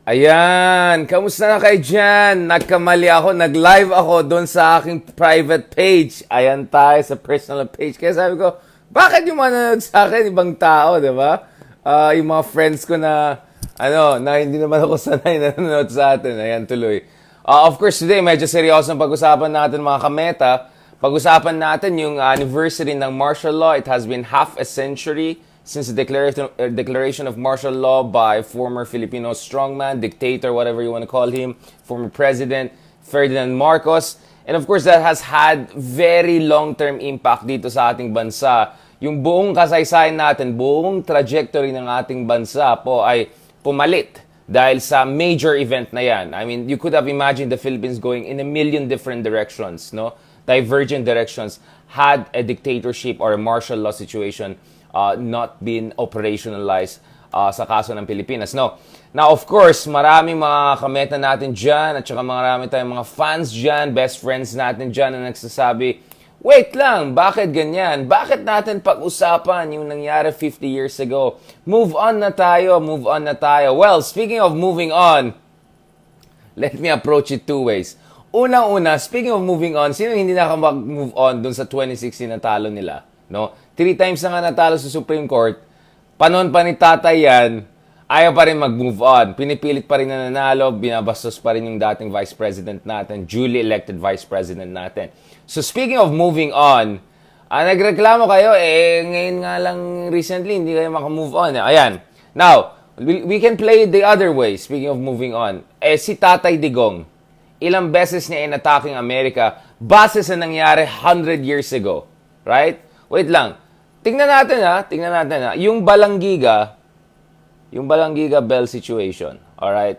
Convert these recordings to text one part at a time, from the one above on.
Ayan, kamusta na kayo dyan? Nagkamali ako, nag-live ako doon sa aking private page. Ayan tayo sa personal page. Kaya sabi ko, bakit yung manonood sa akin, ibang tao, di ba? Yung mga friends ko na hindi naman ako sanay na nanonood sa atin. Ayan, tuloy. Of course, today, medyo seryoso ang pag-usapan natin mga kameta. Pag-usapan natin yung anniversary ng martial law. It has been half a century since the declaration of martial law by former Filipino strongman, dictator, whatever you want to call him, former President Ferdinand Marcos. And of course, that has had very long-term impact dito sa ating bansa. Yung buong kasaysayan natin, buong trajectory ng ating bansa po ay pumalit dahil sa major event na yan. I mean, you could have imagined the Philippines going in a million different directions, no? Divergent directions had a dictatorship or a martial law situation not been operationalized sa kaso ng Pilipinas. No. Now, of course, marami mga kameta natin dyan at saka marami tayong mga fans dyan, best friends natin dyan na nagsasabi, wait lang, bakit ganyan? Bakit natin pag-usapan yung nangyari 50 years ago? Move on na tayo, move on na tayo. Well, speaking of moving on, let me approach it two ways. Unang-una, speaking of moving on, sino hindi nakapag-move on dun sa 2016 na talo nila? No? 3 times na nga natalo sa Supreme Court, panon pa ni tatay yan, ayaw pa rin mag-move on. Pinipilit pa rin na nanalo, binabastos pa rin yung dating Vice President natin, duly elected Vice President natin. So speaking of moving on, nagreklamo kayo, ngayon nga lang recently, hindi kayo makamove on. Ayan. Now, we can play it the other way, speaking of moving on. Si Tatay Digong, ilang beses niya in-attacking America base sa nangyari 100 years ago. Right? Wait lang. Tingnan natin ha. Yung Balanggiga Bell situation. Alright?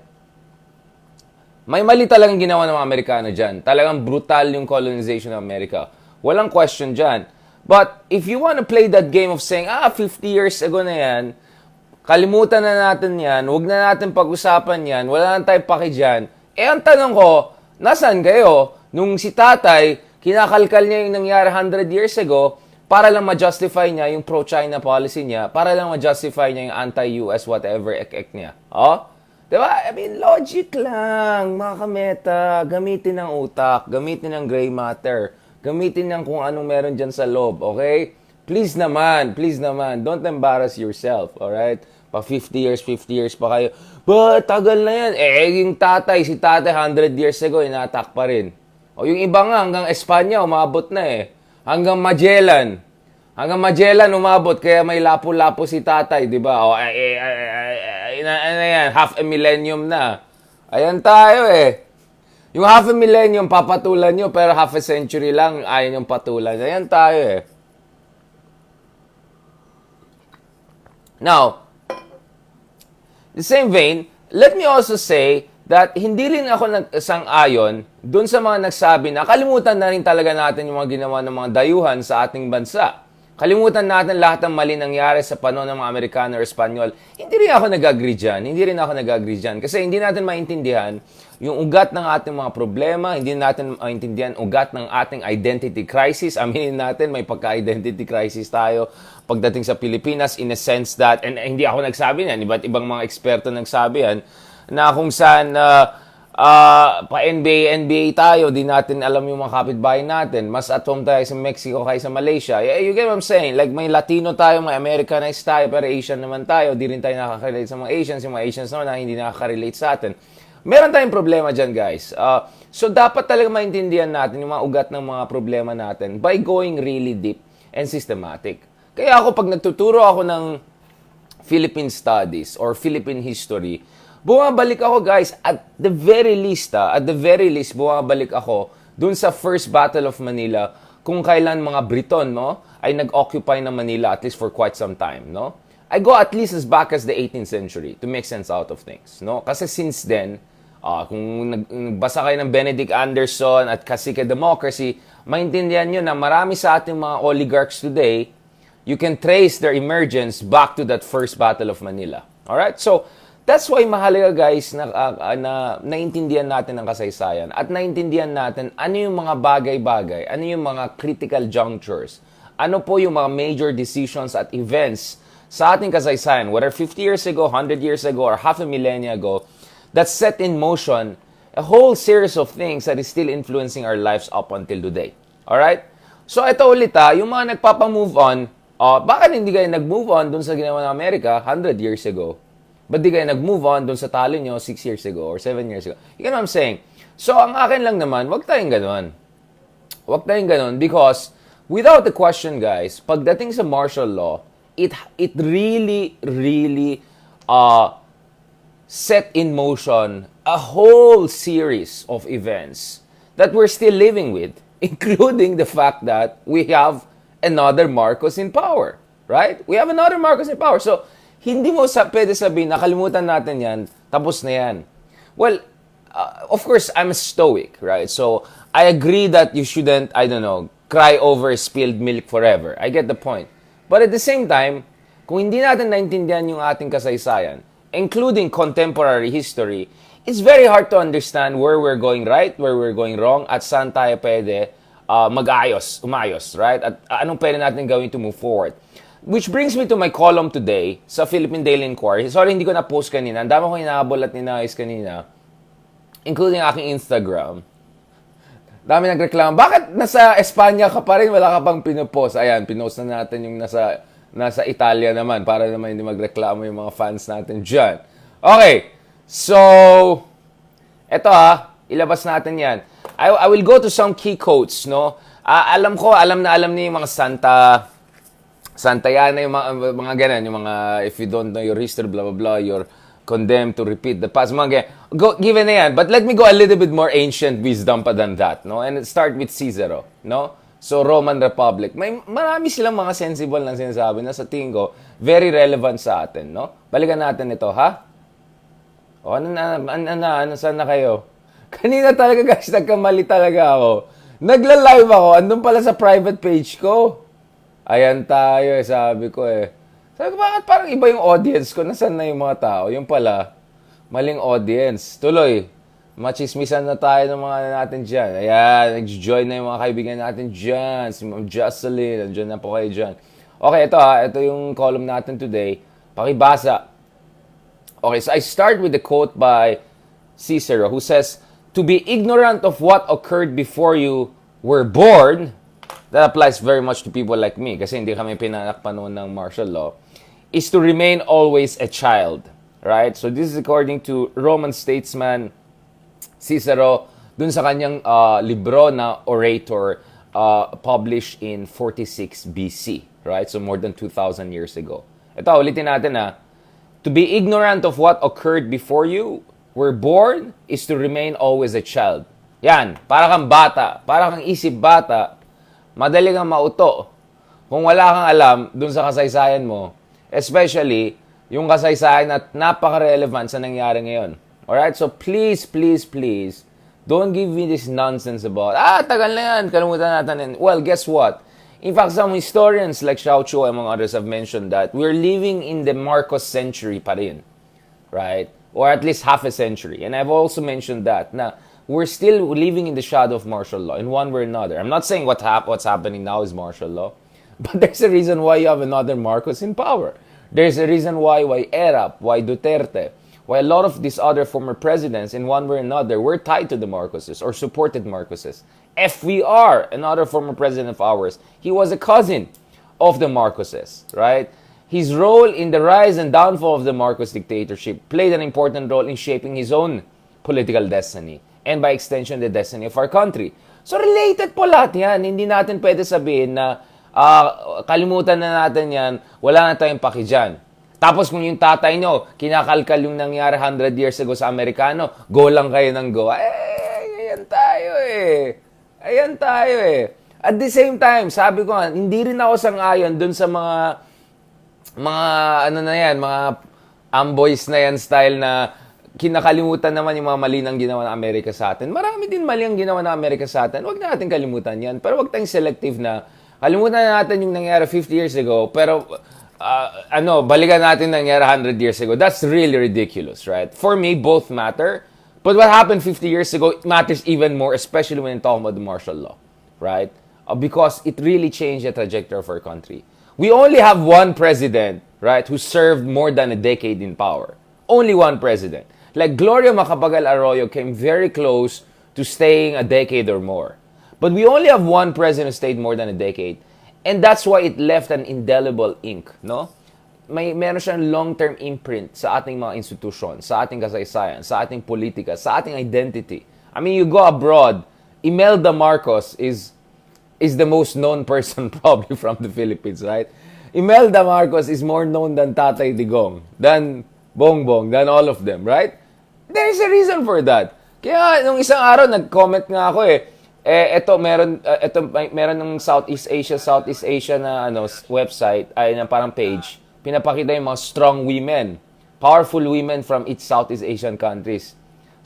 May mali talagang ginawa ng mga Amerikano dyan. Talagang brutal yung colonization ng Amerika. Walang question dyan. But if you want to play that game of saying, 50 years ago na yan, kalimutan na natin yan, huwag na natin pag-usapan yan, wala na tayong paki dyan. Ang tanong ko, nasaan kayo? Nung si tatay, kinakalkal niya yung nangyari 100 years ago, para lang ma-justify niya yung pro-China policy niya, para lang ma-justify niya yung anti-US whatever ek-ek niya. Oh? Diba? I mean, logic lang, mga kameta. Gamitin ng utak, gamitin ng gray matter, gamitin ng kung anong meron dyan sa loob, okay? Please naman, don't embarrass yourself, alright? Pa 50 years pa kayo. But, tagal na yan. Yung si tatay 100 years ago, ina-attack pa rin. O yung iba nga, hanggang Espanya, umabot na eh. Hanggang Magellan umabot, kaya may lapo-lapo si tatay, di ba? O, yan, half a millennium na. Ayan tayo eh. Yung half a millennium, papatulan nyo, pero half a century lang, ayaw yung patulan. Ayan tayo eh. Now, the same vein, let me also say that hindi rin ako nagsang-ayon dun sa mga nagsabi na kalimutan na rin talaga natin yung mga ginawa ng mga dayuhan sa ating bansa. Kalimutan natin lahat ng mali nangyari sa panahon ng mga Amerikano or Espanyol. Hindi rin ako nag-agree dyan. Kasi hindi natin maintindihan yung ugat ng ating mga problema, hindi natin maintindihan ugat ng ating identity crisis. Aminin natin, may pagka-identity crisis tayo pagdating sa Pilipinas in a sense that, and hindi ako nagsabi yan, iba't ibang mga eksperto nagsabi yan, na kung saan pa-NBA tayo, di natin alam yung mga kapitbahay natin. Mas at home tayo sa Mexico kaysa sa Malaysia. You get what I'm saying? Like, may Latino tayo, may Americanized tayo, pero Asian naman tayo. Di rin tayo nakaka-relate sa mga Asians. Yung mga Asians naman na hindi nakaka-relate sa atin. Meron tayong problema dyan, guys. So, dapat talaga maintindihan natin yung mga ugat ng mga problema natin by going really deep and systematic. Kaya ako, pag nagtuturo ako ng Philippine Studies or Philippine History, bumabalik ako, guys, at the very least, bumabalik ako dun sa First Battle of Manila kung kailan mga Briton, no, ay nag-occupy ng Manila at least for quite some time, no? I go at least as back as the 18th century to make sense out of things, no? Kasi since then, kung nagbasa kayo ng Benedict Anderson at Cacique Democracy, maintindihan nyo na marami sa ating mga oligarchs today, you can trace their emergence back to that First Battle of Manila. Alright? So, that's why mahalaga, guys, na naintindihan natin ang kasaysayan at naintindihan natin ano yung mga bagay-bagay, ano yung mga critical junctures, ano po yung mga major decisions at events sa ating kasaysayan, whether 50 years ago, 100 years ago, or half a millennia ago, that set in motion a whole series of things that is still influencing our lives up until today. Alright? So ito ulit yung mga nagpapa-move on, bakit hindi kayo nag-move on dun sa ginawa ng Amerika 100 years ago? Ba't di kayo nag-move on dun sa talo nyo 6 years ago or 7 years ago? You know what I'm saying? So ang akin lang naman, wag tayong ganun. Wag tayong ganun because without the question, guys, pagdating sa martial law, it really set in motion a whole series of events that we're still living with, including the fact that we have another Marcos in power, right? We have another Marcos in power. So, hindi mo pwede sabihin, nakalimutan natin yan, tapos na yan. Well, of course, I'm a stoic, right? So, I agree that you shouldn't, cry over spilled milk forever. I get the point. But at the same time, kung hindi natin naintindihan yung ating kasaysayan, including contemporary history, it's very hard to understand where we're going right, where we're going wrong, at saan tayo pwede umayos, right? At anong pwede natin gawin to move forward. Which brings me to my column today sa Philippine Daily Inquirer. Sorry, hindi ko na-post kanina. Ang dami ko hinahabol at ninayos kanina, including aking Instagram. Dami nagreklamo. Bakit nasa Espanya ka pa rin? Wala ka pang pinupost. Ayan, pinost na natin yung nasa Italia naman para naman hindi magreklamo yung mga fans natin dyan. Okay. So, eto ilabas natin yan. I will go to some key quotes, no? Alam niyo yung mga Santa Yana, yung mga ganun, yung mga, if you don't know your history, blah, blah, blah, you're condemned to repeat the past, mga ganyan. Given na yan, but let me go a little bit more ancient wisdom pa than that, no? And start with Cicero, no? So, Roman Republic. Marami silang mga sensible na sinasabi na sa tingin ko, very relevant sa atin, no? Balikan natin ito, ha? O, saan na kayo? Kanina talaga, guys, nagkamali talaga ako. Nagla-live ako, andun pala sa private page ko. Ayan tayo, sabi ko Sabi ko, bakit parang iba yung audience ko? Nasaan na yung mga tao? Yung pala, maling audience. Tuloy, machismisan na tayo ng mga natin dyan. Ayan, nag-join na yung mga kaibigan natin dyan. Si Ma'am Jocelyn, nandiyan na po kayo dyan. Okay, ito yung column natin today. Pakibasa. Okay, so I start with the quote by Cicero who says, "To be ignorant of what occurred before you were born," that applies very much to people like me kasi hindi kami pinanak pa noon ng martial law, "is to remain always a child." Right? So this is according to Roman statesman Cicero dun sa kanyang libro na Orator published in 46 BC. Right? So more than 2,000 years ago. Ito, ulitin natin "To be ignorant of what occurred before you were born is to remain always a child." Yan, para kang bata, para kang isip bata, madali kang mauto. Kung wala kang alam dun sa kasaysayan mo, especially yung kasaysayan at napaka-relevant sa nangyari ngayon. Alright? So please, don't give me this nonsense about, tagal na yan, kalimutan natin. Well, guess what? In fact, some historians like Xiao Chuo, among others, have mentioned that we're living in the Marcos century pa rin. Right? Or at least half a century. And I've also mentioned that. Now, we're still living in the shadow of martial law in one way or another. I'm not saying what's happening now is martial law. But there's a reason why you have another Marcos in power. There's a reason why Erap, why Duterte, why a lot of these other former presidents in one way or another were tied to the Marcoses or supported Marcoses. FVR, another former president of ours, he was a cousin of the Marcoses, right? His role in the rise and downfall of the Marcos dictatorship played an important role in shaping his own political destiny and by extension, the destiny of our country. So related po lahat yan. Hindi natin pwede sabihin na kalimutan na natin yan, wala na tayong paki dyan. Tapos kung yung tatay nyo, kinakalkal yung nangyari 100 years ago sa Amerikano, go lang kayo ng go. Ayan tayo Ayan tayo At the same time, sabi ko hindi rin ako sang-ayon dun sa mga amboys na yan style na kinakalimutan naman yung mga mali ng ginawa ng Amerika sa atin. Marami din mali ang ginawa ng Amerika sa atin. Huwag na natin kalimutan yan. Pero huwag tayong selective na kalimutan na natin yung nangyari 50 years ago, pero balikan natin nangyari 100 years ago. That's really ridiculous, right? For me, both matter. But what happened 50 years ago matters even more, especially when talking about the martial law, right? Because it really changed the trajectory of our country. We only have one president, right, who served more than a decade in power. Only one president. Like Gloria Macapagal Arroyo came very close to staying a decade or more. But we only have one president who stayed more than a decade. And that's why it left an indelible ink, no? Meron siyang long-term imprint sa ating mga institusyon, sa ating kasaysayan, sa ating politika, sa ating identity. I mean, you go abroad, Imelda Marcos is the most known person probably from the Philippines, right? Imelda Marcos is more known than Tatay Digong, than Bongbong, than all of them, right? There is a reason for that. Kaya nung isang araw nag-comment nga ako meron ng Southeast Asia na website ay na parang page. Pinapakita yung mga strong women, powerful women from each Southeast Asian countries.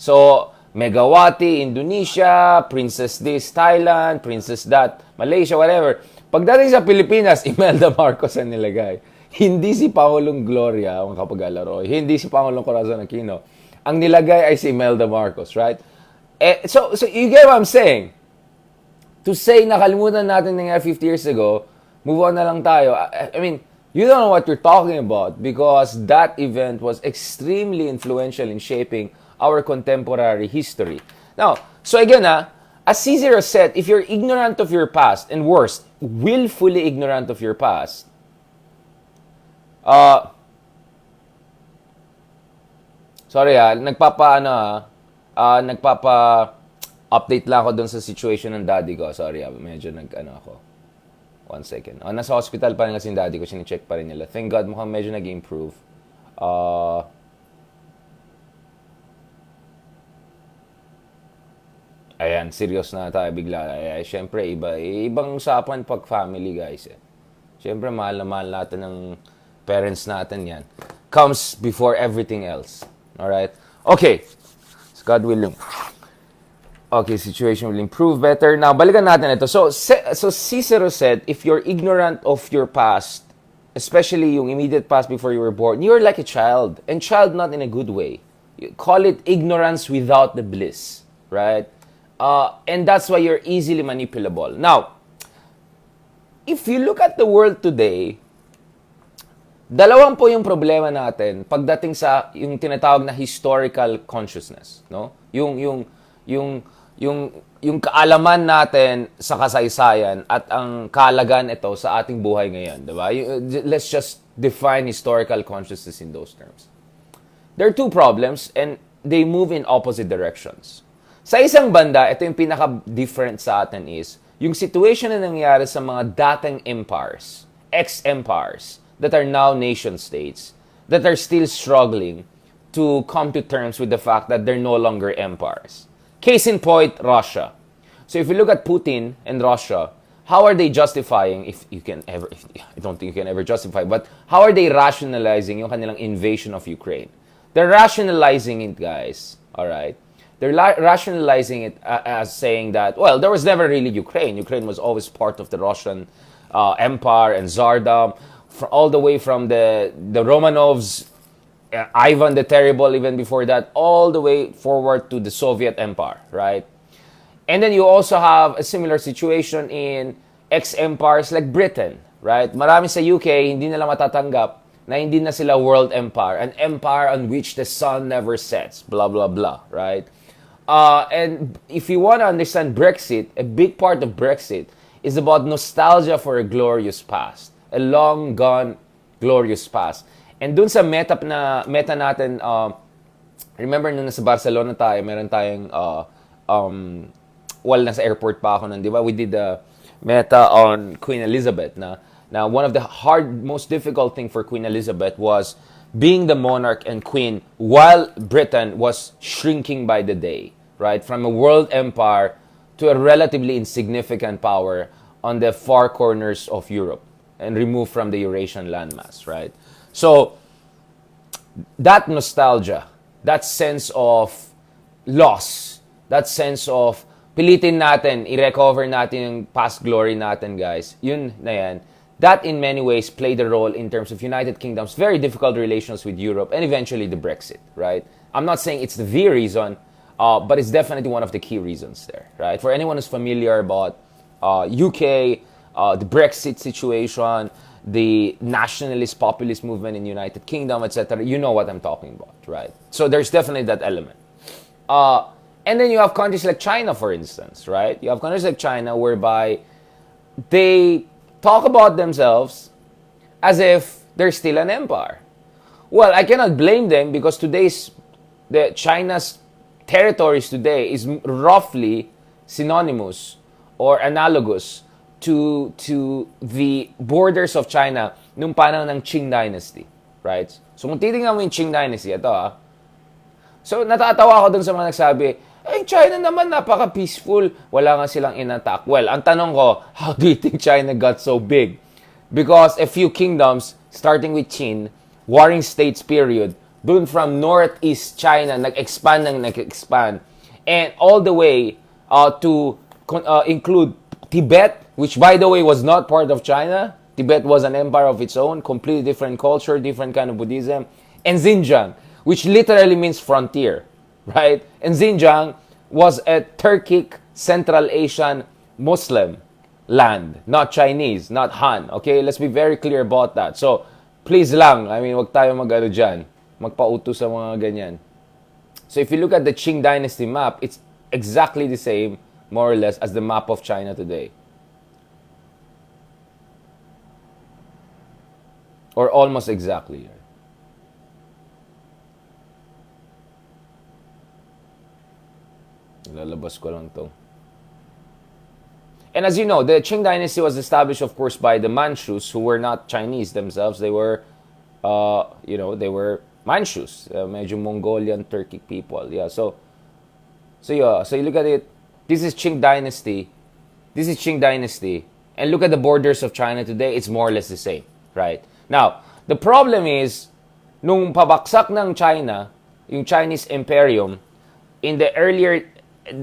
So, Megawati, Indonesia, Princess this, Thailand, Princess that, Malaysia, whatever. Pagdating sa Pilipinas, Imelda Marcos ang nilagay. Hindi si Pangulong Gloria Macapagal Arroyo, hindi si Pangulong Corazon Aquino. Ang nilagay ay si Imelda Marcos, right? So you get what I'm saying? To say nakalimutan natin nangyari 50 years ago, move on na lang tayo. I mean, you don't know what you're talking about because that event was extremely influential in shaping our contemporary history. Now, so again, as Cicero said, if you're ignorant of your past, and worst, willfully ignorant of your past, nagpapa-update lang ako dun sa situation ng daddy ko. Sorry, medyo ako. 1 second. Nasa hospital pa rin kasi yung daddy ko, sinicheck pa rin nila. Thank God, mukhang medyo nag-improve. Ayan, serious na tayo bigla. Siyempre, ibang usapan pag family, guys. Siyempre, mahal na mahal natin ng parents natin yan. Comes before everything else. Alright? Okay. So, God willing. Okay, situation will improve better. Now, balikan natin ito. So Cicero said, if you're ignorant of your past, especially yung immediate past before you were born, you're like a child. And child not in a good way. You call it ignorance without the bliss. Right? And that's why you're easily manipulable. Now, if you look at the world today, dalawang po yung problema natin pagdating sa yung tinatawag na historical consciousness, no? Yung kaalaman natin sa kasaysayan at ang kaalagan ito sa ating buhay ngayon, di ba? Let's just define historical consciousness in those terms. There are two problems and they move in opposite directions. Sa isang banda, ito yung pinaka-different sa atin is yung situation na nangyari sa mga dating empires, ex-empires, that are now nation-states, that are still struggling to come to terms with the fact that they're no longer empires. Case in point, Russia. So if you look at Putin and Russia, how are they justifying, I don't think you can ever justify, but how are they rationalizing yung kanilang invasion of Ukraine? They're rationalizing it, guys, alright? They're rationalizing it as saying that, well, there was never really Ukraine. Ukraine was always part of the Russian Empire and Tsardom, all the way from the Romanovs, Ivan the Terrible, even before that, all the way forward to the Soviet Empire, right? And then you also have a similar situation in ex-empires like Britain, right? Marami sa UK, hindi nila matatanggap na hindi na sila world empire, an empire on which the sun never sets, blah, blah, blah, right? And if you want to understand Brexit, a big part of Brexit is about nostalgia for a glorious past, a long gone glorious past. And dun sa meta natin, remember nung nasa Barcelona tayo, meron tayong, nasa airport pa ako nun, di ba? We did the meta on Queen Elizabeth na one of the most difficult thing for Queen Elizabeth was being the monarch and queen while Britain was shrinking by the day, right? From a world empire to a relatively insignificant power on the far corners of Europe and removed from the Eurasian landmass, right? So, that nostalgia, that sense of loss, that sense of pilitin natin, i-recover natin yung past glory natin, guys, yun na yan, that in many ways played a role in terms of United Kingdom's very difficult relations with Europe and eventually the Brexit, right? I'm not saying it's the reason, but it's definitely one of the key reasons there, right? For anyone who's familiar about UK, the Brexit situation, the nationalist populist movement in the United Kingdom, etc. You know what I'm talking about, right? So there's definitely that element. And then you have countries like China, for instance, right? You have countries like China whereby they talk about themselves as if they're still an empire. Well, I cannot blame them because China's territories today is roughly synonymous or analogous to the borders of China nung panahon ng Qing Dynasty, right? So kung titingnan mo yung Qing Dynasty, ito so natatawa ako dun sa mga nagsabi, China naman napaka-peaceful, wala nga silang in-attack. Well, ang tanong ko, how do you think China got so big? Because a few kingdoms, starting with Qin, Warring States period, dun from northeast China, nag-expand, and all the way to include Tibet, which by the way was not part of China. Tibet was an empire of its own, completely different culture, different kind of Buddhism, and Xinjiang, which literally means frontier, right? And Xinjiang was a Turkic Central Asian Muslim land, not Chinese, not Han. Okay, let's be very clear about that. So, please lang, wag tayo mag-ano dyan, magpauto sa mga ganyan. So, if you look at the Qing Dynasty map, it's exactly the same, more or less, as the map of China today. Or almost exactly. Lalabas ko lang to. And as you know, the Qing Dynasty was established, of course, by the Manchus, who were not Chinese themselves. They were, they were Manchus, medyo Mongolian, Turkic people. Yeah, so you look at it. This is Qing Dynasty. This is Qing Dynasty. And look at the borders of China today. It's more or less the same, right? Now, the problem is, nung pabaksak ng China, yung Chinese Imperium, in the earlier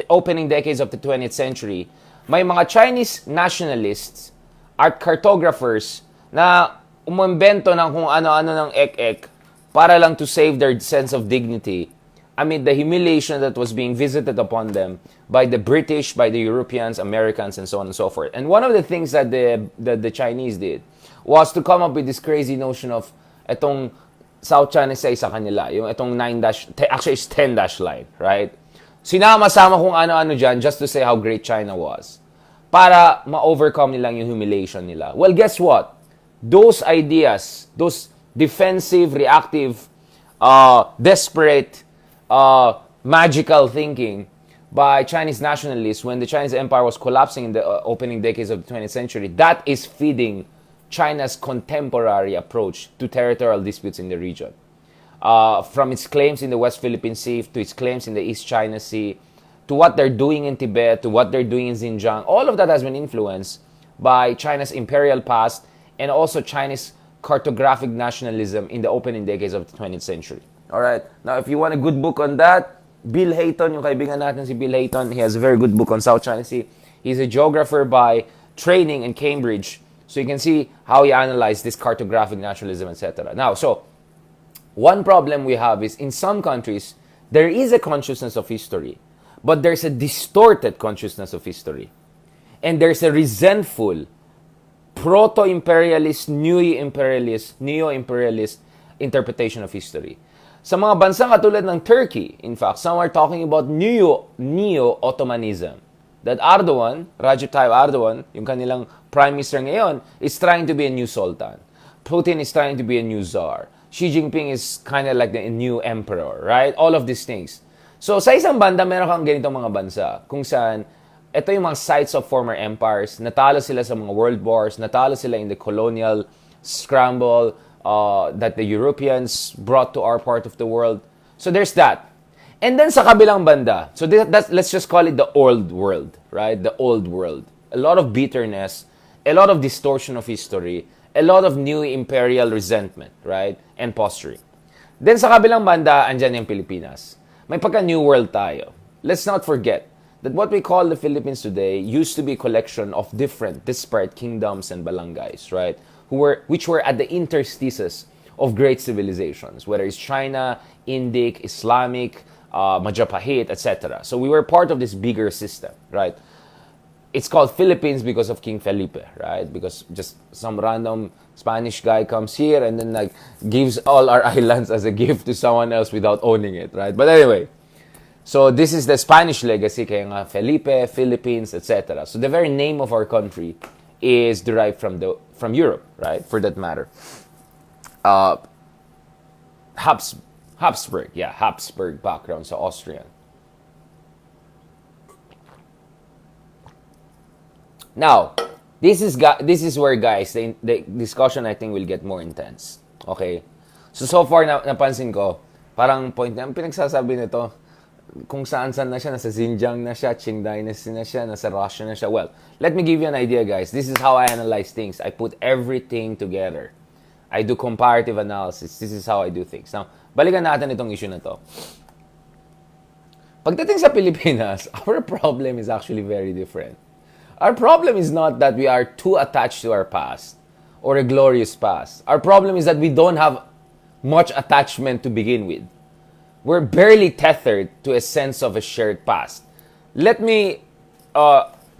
opening decades of the 20th century, may mga Chinese nationalists at cartographers na umembento ng kung ano-ano ng ek-ek para lang to save their sense of dignity amid the humiliation that was being visited upon them by the British, by the Europeans, Americans, and so on and so forth. And one of the things that the Chinese did was to come up with this crazy notion of etong South China Sea sa kanila, yung etong actually it's 10-dash line, right? Sinama-sama kung ano-ano dyan just to say how great China was. Para ma-overcome nilang yung humiliation nila. Well, guess what? Those ideas, those defensive, reactive, desperate, magical thinking by Chinese nationalists when the Chinese empire was collapsing in the opening decades of the 20th century, that is feeding China's contemporary approach to territorial disputes in the region. From its claims in the West Philippine Sea to its claims in the East China Sea, to what they're doing in Tibet, to what they're doing in Xinjiang, all of that has been influenced by China's imperial past and also Chinese cartographic nationalism in the opening decades of the 20th century. All right. Now, if you want a good book on that, Bill Hayton, yung kaibigan natin si Bill Hayton, he has a very good book on South China Sea. He's a geographer by training in Cambridge, so you can see how he analyzed this cartographic nationalism, etc. Now, so one problem we have is in some countries, there is a consciousness of history, but there's a distorted consciousness of history. And there's a resentful, proto-imperialist, neo-imperialist interpretation of history. Sa mga bansang katulad ng Turkey, in fact, some are talking about neo-Ottomanism. That Erdogan, Recep Tayyip Erdogan, yung kanilang prime minister ngayon, is trying to be a new sultan. Putin is trying to be a new czar. Xi Jinping is kind of like the new emperor, right? All of these things. So, sa isang banda, meron kang ganitong mga bansa kung saan ito yung mga sites of former empires, natalo sila sa mga world wars, natalo sila in the colonial scramble that the Europeans brought to our part of the world. So, there's that. And then sa kabilang banda, so let's just call it the old world, right? The old world. A lot of bitterness, a lot of distortion of history, a lot of new imperial resentment, right? And posturing. Then sa kabilang banda, andyan yung Pilipinas. May pagka-new world tayo. Let's not forget that what we call the Philippines today used to be a collection of different disparate kingdoms and barangays, right? Which were at the interstices of great civilizations, whether it's China, Indic, Islamic, Majapahit, etc. So we were part of this bigger system, right? it's called Philippines because of King Felipe, right? Because just some random Spanish guy comes here and then like gives all our islands as a gift to someone else without owning it, right? But anyway, so this is the Spanish legacy, kaya nga Felipe, Philippines, etc. So the very name of our country is derived from Europe, right? For that matter, Habsburg background, so Austrian. Now, this is where, guys, the discussion I think will get more intense. Okay? So far napansin ko, parang point na pinagsasabi nito, kung saan-saan na siya, nasa Xinjiang na siya, Qing Dynasty na siya, nasa Russia na siya. Well, let me give you an idea, guys. This is how I analyze things. I put everything together. I do comparative analysis. This is how I do things. Now, balikan natin itong issue na to. Pagdating sa Pilipinas, our problem is actually very different. Our problem is not that we are too attached to our past or a glorious past. Our problem is that we don't have much attachment to begin with. We're barely tethered to a sense of a shared past. Let me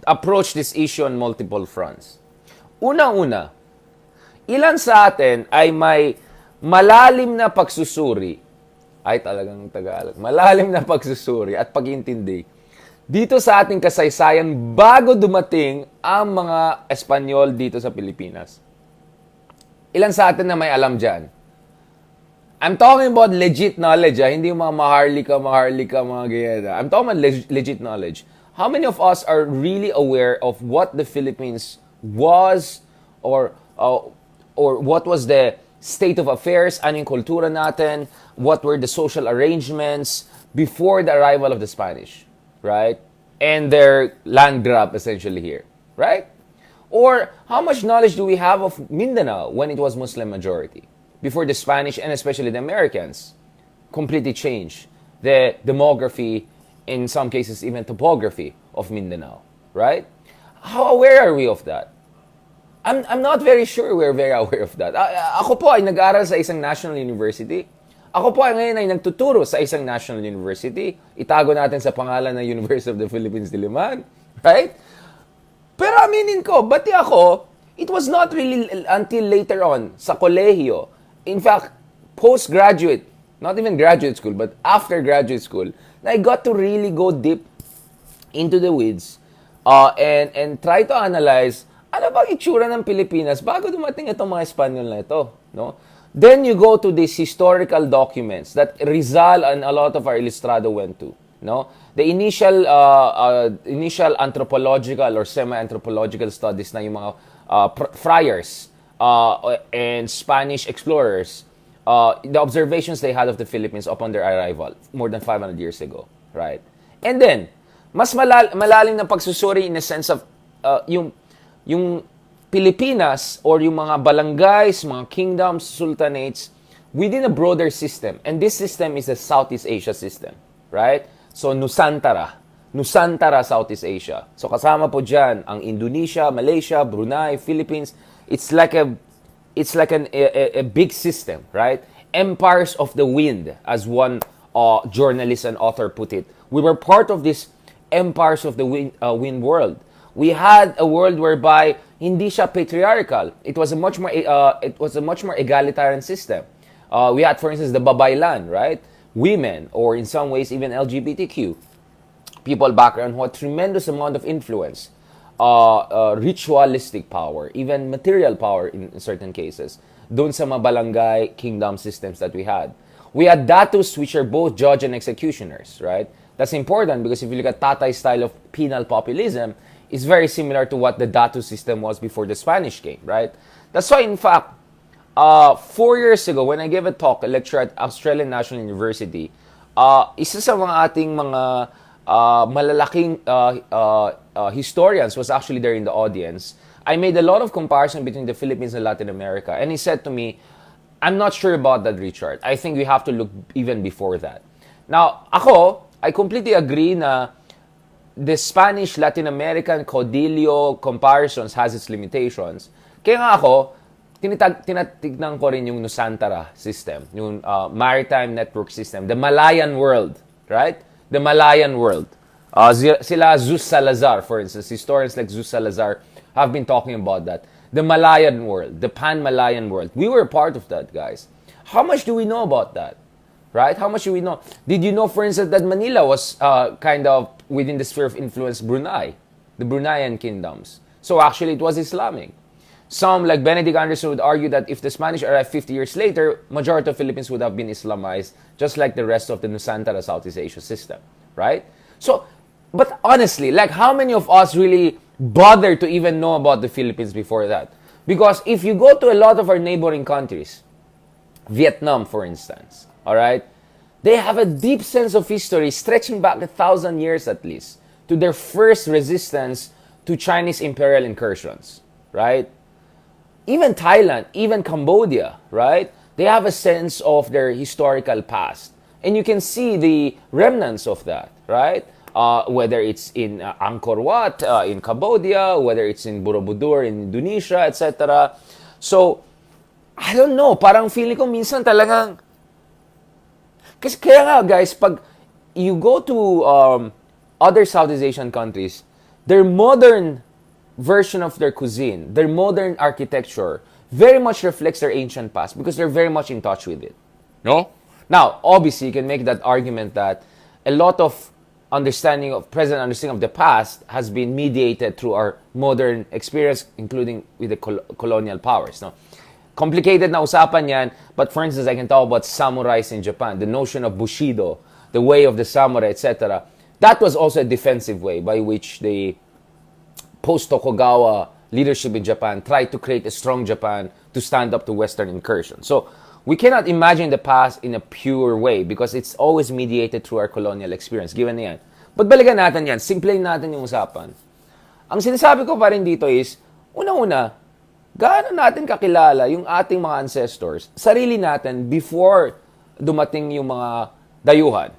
approach this issue on multiple fronts. Una-una, ilan sa atin ay may malalim na pagsusuri, ay talagang Tagalog, malalim na pagsusuri at pag-intindi dito sa ating kasaysayan bago dumating ang mga Espanyol dito sa Pilipinas. Ilan sa atin na may alam dyan? I'm talking about legit knowledge, hindi yung mga maharlika, mga ganyan. I'm talking about legit knowledge. How many of us are really aware of what the Philippines was or what was the state of affairs, ano yung kultura natin, what were the social arrangements before the arrival of the Spanish, right? And their land grab essentially here, right? Or how much knowledge do we have of Mindanao when it was Muslim majority? Before the Spanish and especially the Americans completely changed the demography, in some cases even topography of Mindanao, right? How aware are we of that? I'm not very sure we're very aware of that. Ako po ay nag-aral sa isang national university. Ako po ay ngayon ay nagtuturo sa isang national university. Itago natin sa pangalan ng University of the Philippines, Diliman, right? Pero aminin ko, bati ako, it was not really until later on sa kolehiyo. In fact, postgraduate, not even graduate school, but after graduate school, I got to really go deep into the weeds and try to analyze ano bang itsura ng Pilipinas bago dumating itong mga Espanyol na ito, no? Then you go to these historical documents that Rizal and a lot of our Ilustrado went to, no? The initial anthropological or semi-anthropological studies na yung mga friars and Spanish explorers, the observations they had of the Philippines upon their arrival more than 500 years ago, right? And then, mas malalim na pagsusuri in the sense of yung Pilipinas or yung mga balangays, mga kingdoms, sultanates within a broader system. And this system is the Southeast Asia system, right? So Nusantara, Southeast Asia. So kasama po dyan ang Indonesia, Malaysia, Brunei, Philippines. It's like a big system, right? Empires of the wind, as one journalist and author put it. We were part of this empires of the wind world. We had a world whereby hindi siya patriarchal. It was a much more egalitarian system. We had, for instance, the babaylan, right? Women, or in some ways even LGBTQ people background who had tremendous amount of influence, ritualistic power, even material power in certain cases. Doon sa mga barangay kingdom systems that we had. We had datus, which are both judge and executioners, right? That's important because if you look at Tatay's style of penal populism, it's very similar to what the datus system was before the Spanish came, right? That's why, in fact, 4 years ago, when I gave a lecture at Australian National University, isa sa mga ating mga malalaking historians was actually there in the audience. I made a lot of comparison between the Philippines and Latin America. And he said to me, I'm not sure about that, Richard. I think we have to look even before that. Now, I completely agree na the Spanish-Latin American caudillo comparisons has its limitations. Kaya nga tinatignan ko rin yung Nusantara system, yung maritime network system, the Malayan world, right? The Malayan world. Sila Zeus Salazar, for instance, historians like Zeus Salazar have been talking about that. The Malayan world, the Pan-Malayan world. We were part of that, guys. How much do we know about that? Right? How much do we know? Did you know, for instance, that Manila was kind of within the sphere of influence Brunei, the Bruneian kingdoms? So actually, it was Islamic. Some, like Benedict Anderson, would argue that if the Spanish arrived 50 years later, majority of Philippines would have been Islamized, just like the rest of the Nusantara Southeast Asia system, right? So, but honestly, like how many of us really bother to even know about the Philippines before that? Because if you go to a lot of our neighboring countries, Vietnam, for instance, all right, they have a deep sense of history stretching back 1,000 years at least to their first resistance to Chinese imperial incursions, right? Even Thailand, even Cambodia, right? They have a sense of their historical past. And you can see the remnants of that, right? Whether it's in Angkor Wat, in Cambodia, whether it's in Borobudur, in Indonesia, etc. So, I don't know, parang feeling ko minsan talagang, kasi kaya nga guys, pag you go to other Southeast Asian countries, their modern version of their cuisine, their modern architecture, very much reflects their ancient past because they're very much in touch with it. No? Now, obviously, you can make that argument that a lot of present understanding of the past has been mediated through our modern experience, including with the colonial powers. No? Complicated na usapan yan, but for instance, I can talk about samurais in Japan, the notion of Bushido, the way of the samurai, etc. That was also a defensive way by which the post-Tokugawa leadership in Japan tried to create a strong Japan to stand up to Western incursion. So, we cannot imagine the past in a pure way because it's always mediated through our colonial experience, given na yan. But balikan natin yan, simplahin natin yung usapan. Ang sinasabi ko pa rin dito is, una-una, gaano natin kakilala yung ating mga ancestors, sarili natin before dumating yung mga dayuhan.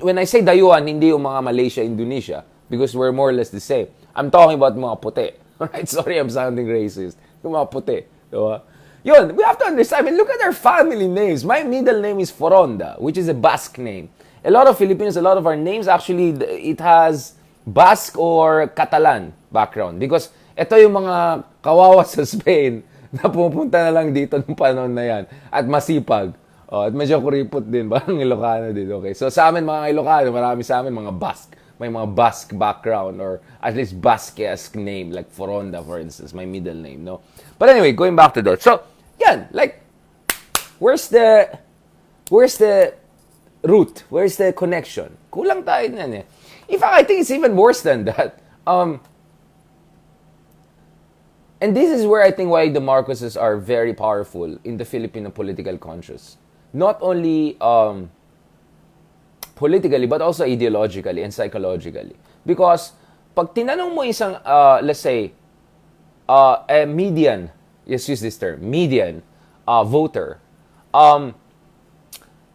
When I say dayuhan, hindi yung mga Malaysia, Indonesia, because we're more or less the same. I'm talking about mga puti. Alright, sorry I'm sounding racist. Yung mga puti. Diba? Yun, we have to understand. I mean, look at our family names. My middle name is Foronda, which is a Basque name. A lot of Filipinos, a lot of our names, actually, it has Basque or Catalan background. Because ito yung mga kawawa sa Spain na pumunta na lang dito nung panahon na yan. At masipag. At medyo kuripot din. Parang Ilocano din. Okay. So sa amin mga Ilocano, marami sa amin mga Basque. May mga Basque background or at least Basque-esque name like Foronda, for instance, my middle name, no? But anyway, going back to that. So, yan, like, where's the root? Where's the connection? Kulang tayo yan eh. In fact, I think it's even worse than that. And this is where I think why the Marcoses are very powerful in the Filipino political conscience. Not only politically, but also ideologically and psychologically. Because, pag tinanong mo isang, let's say, a median, let's use this term, median voter,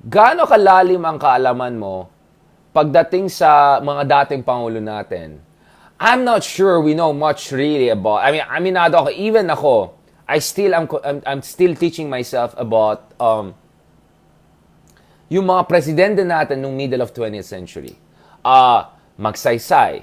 gaano kalalim ang kaalaman mo pagdating sa mga dating pangulo natin? I'm not sure we know much really about, even ako, I'm still teaching myself about, yung mga presidente natin nung middle of 20th century. Magsaysay.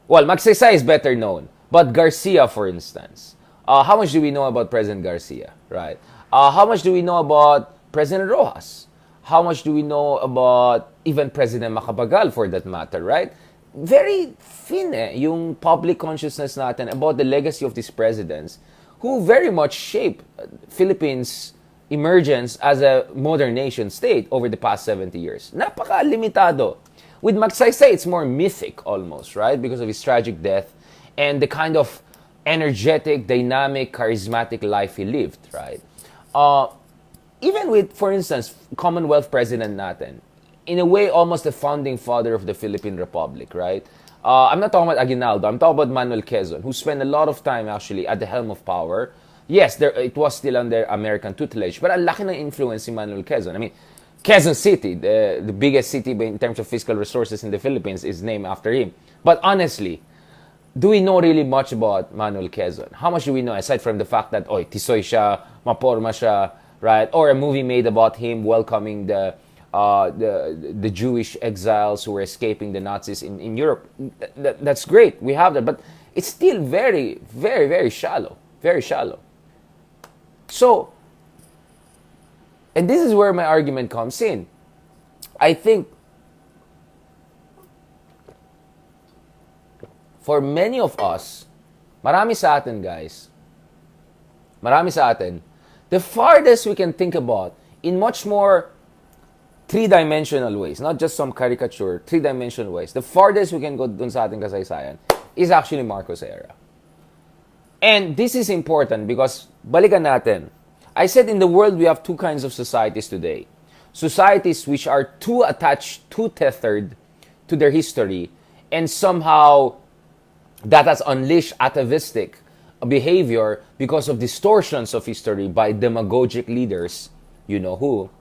Well, Magsaysay is better known. But Garcia, for instance. How much do we know about President Garcia? Right? How much do we know about President Rojas? How much do we know about even President Macapagal, for that matter, right? Very thin yung public consciousness natin about the legacy of these presidents who very much shaped Philippines' emergence as a modern nation state over the past 70 years. Napaka-limitado. With Magsaysay, it's more mythic almost, right? Because of his tragic death and the kind of energetic, dynamic, charismatic life he lived, right? Even with, for instance, Commonwealth President natin, in a way, almost the founding father of the Philippine Republic, right? I'm not talking about Aguinaldo. I'm talking about Manuel Quezon, who spent a lot of time actually at the helm of power. Yes, it was still under American tutelage, but ang laki ng influence si Manuel Quezon. I mean, Quezon City, the biggest city in terms of fiscal resources in the Philippines, is named after him. But honestly, do we know really much about Manuel Quezon? How much do we know, aside from the fact that, tisoy siya, maporma siya, right? Or a movie made about him welcoming the the Jewish exiles who were escaping the Nazis in Europe. That's great. We have that, but it's still very, very, very shallow. Very shallow. So, and this is where my argument comes in. I think for many of us, marami sa atin guys, marami sa atin, the farthest we can think about in much more three-dimensional ways, not just some caricature, three-dimensional ways, the farthest we can go dun sa ating kasaysayan is actually Marcos era. And this is important because, balikan natin, I said in the world we have two kinds of societies today. Societies which are too attached, too tethered to their history, and somehow that has unleashed atavistic behavior because of distortions of history by demagogic leaders, you know who.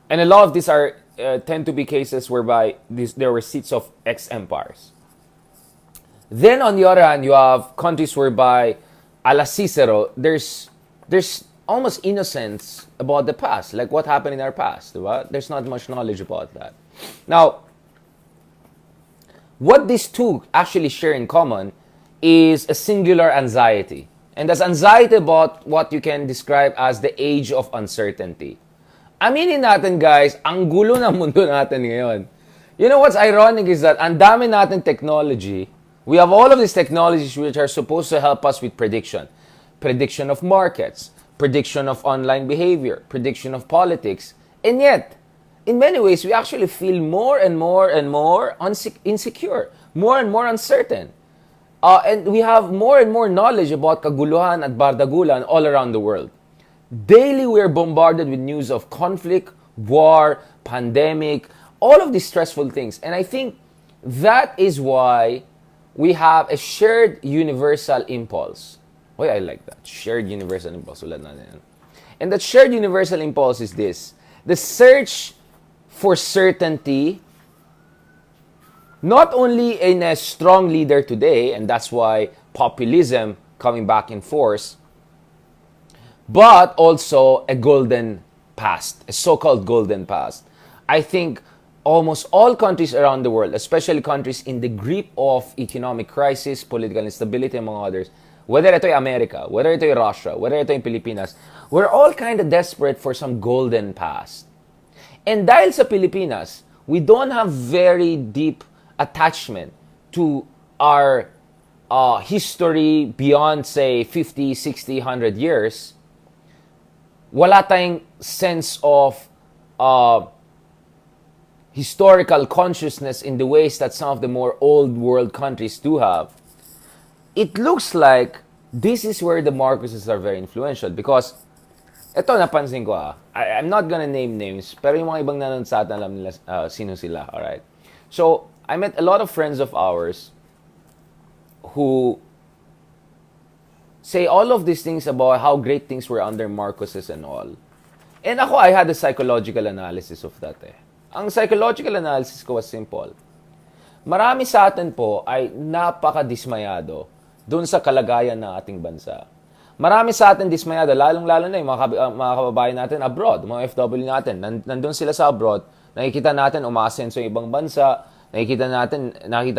And a lot of these are tend to be cases whereby there were seats of ex-empires. Then on the other hand, you have countries whereby, a la Cicero, there's almost innocence about the past, like what happened in our past. Right? There's not much knowledge about that. Now, what these two actually share in common is a singular anxiety. And that's anxiety about what you can describe as the age of uncertainty. Aminin natin guys, ang gulo ng mundo natin ngayon. You know what's ironic is that ang dami natin technology. We have all of these technologies which are supposed to help us with prediction. Prediction of markets, prediction of online behavior, prediction of politics. And yet, in many ways, we actually feel more and more and more insecure, more and more uncertain. And we have more and more knowledge about kaguluhan at bardagulan all around the world. Daily, we are bombarded with news of conflict, war, pandemic, all of these stressful things. And I think that is why we have a shared universal impulse. Oh, I like that. Shared universal impulse. And that shared universal impulse is this. The search for certainty, not only in a strong leader today, and that's why populism coming back in force, but also a golden past, a so-called golden past. I think almost all countries around the world, especially countries in the grip of economic crisis, political instability, among others, whether ito'y America, whether ito'y Russia, whether ito'y Pilipinas, we're all kind of desperate for some golden past. And dahil sa Pilipinas, we don't have very deep attachment to our history beyond, say, 50, 60, 100 years, wala tayong sense of historical consciousness in the ways that some of the more old world countries do have. It looks like this is where the Marcoses are very influential because ito napansin ko I'm not gonna name names pero yung mga ibang nanonood sa atin alam nila sino sila, alright? So, I met a lot of friends of ours who say all of these things about how great things were under Marcoses and all. And ako, I had a psychological analysis of that Ang psychological analysis ko was simple. Marami sa atin po ay napaka-dismayado doon sa kalagayan ng ating bansa. Marami sa atin dismayado, lalong-lalo na yung mga kababayan natin abroad, mga FW natin. Nandun sila sa abroad, nakikita natin umaasenso yung ibang bansa, nakikita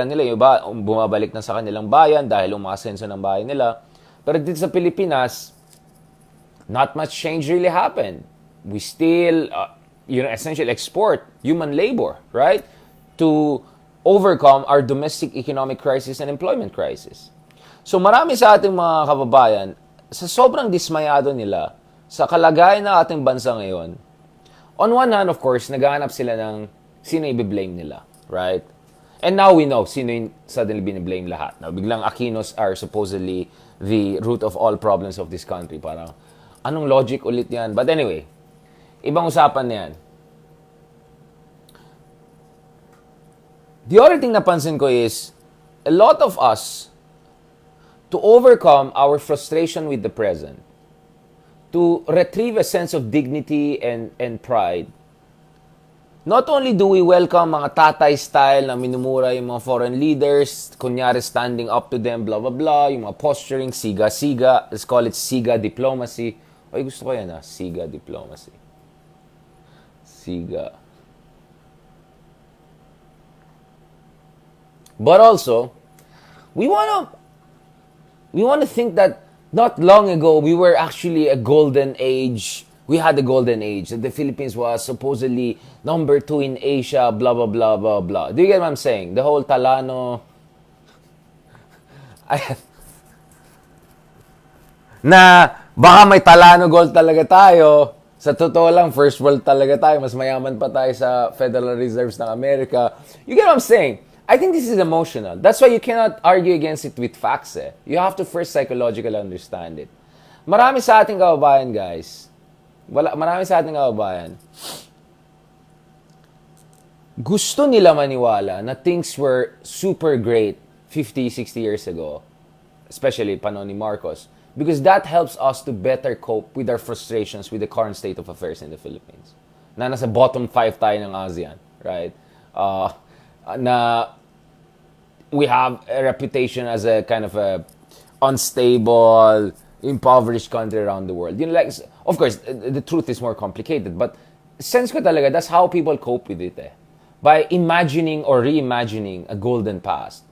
nila yung iba bumabalik na sa kanilang bayan dahil umaasenso ng bayan nila. Pero dito sa Pilipinas, not much change really happened. We still, essentially export human labor, right? To overcome our domestic economic crisis and employment crisis. So marami sa ating mga kababayan, sa sobrang dismayado nila sa kalagayan ng ating bansa ngayon, on one hand, of course, naghahanap sila ng sino i-blame nila, right? And now we know sino yung suddenly biniblame lahat. Now, biglang Aquinos are supposedly the root of all problems of this country. Parang, anong logic ulit yan? But anyway, ibang usapan na yan. The other thing napansin ko is, a lot of us, to overcome our frustration with the present, to retrieve a sense of dignity and pride, not only do we welcome mga tatay style na minumura yung mga foreign leaders, kunyari standing up to them, blah, blah, blah, yung mga posturing, siga-siga, let's call it siga diplomacy. Ay, gusto ko yan siga diplomacy. Siga But also, we want to think that not long ago we were actually a golden age. We had a golden age. That the Philippines was supposedly number 2 in Asia, blah, blah, blah, blah, blah. Do you get what I'm saying? The whole Talano... na baka may Talano gold talaga tayo. Sa totoo lang, first world talaga tayo. Mas mayaman pa tayo sa Federal Reserves ng Amerika. You get what I'm saying? I think this is emotional. That's why you cannot argue against it with facts. You have to first psychologically understand it. Marami sa ating kababayan, guys. Marami sa ating kababayan. Gusto nila maniwala na things were super great 50, 60 years ago. Especially panahon ni Marcos. Because that helps us to better cope with our frustrations with the current state of affairs in the Philippines. Na nasa bottom 5 tayo ng ASEAN, right? Na we have a reputation as a kind of a unstable, impoverished country around the world. You know, like, of course, the truth is more complicated, but sense ko talaga, that's how people cope with it. By imagining or reimagining a golden past.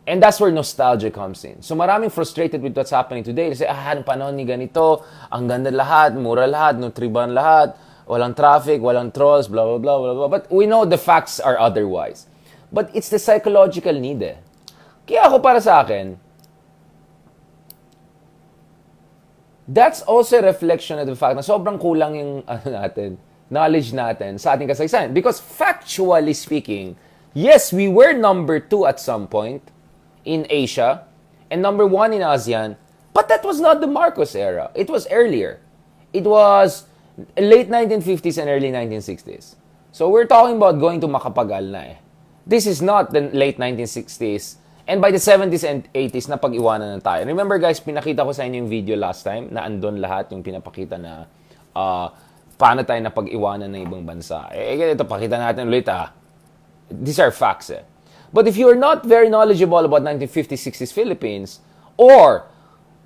And that's where nostalgia comes in. So maraming frustrated with what's happening today. They say, ang panahon ni ganito, ang ganda lahat, mura lahat, nutriban lahat, walang traffic, walang trolls, blah, blah, blah, blah, blah. But we know the facts are otherwise. But it's the psychological need. Kaya ako para sa akin, that's also a reflection of the fact na sobrang kulang yung knowledge natin sa ating kasaysayan. Because factually speaking, yes, we were number 2 at some point in Asia, and number 1 in ASEAN, but that was not the Marcos era. It was earlier. It was late 1950s and early 1960s. So we're talking about going to makapagal na eh. This is not the late 1960s, and by the 70s and 80s, napag-iwanan na tayo. Remember guys, pinakita ko sa inyo yung video last time, na andon lahat yung pinapakita na paano tayo napag-iwanan ng ibang bansa. Ito, pakita natin ulit These are facts But if you're not very knowledgeable about 1950s, 60s Philippines, or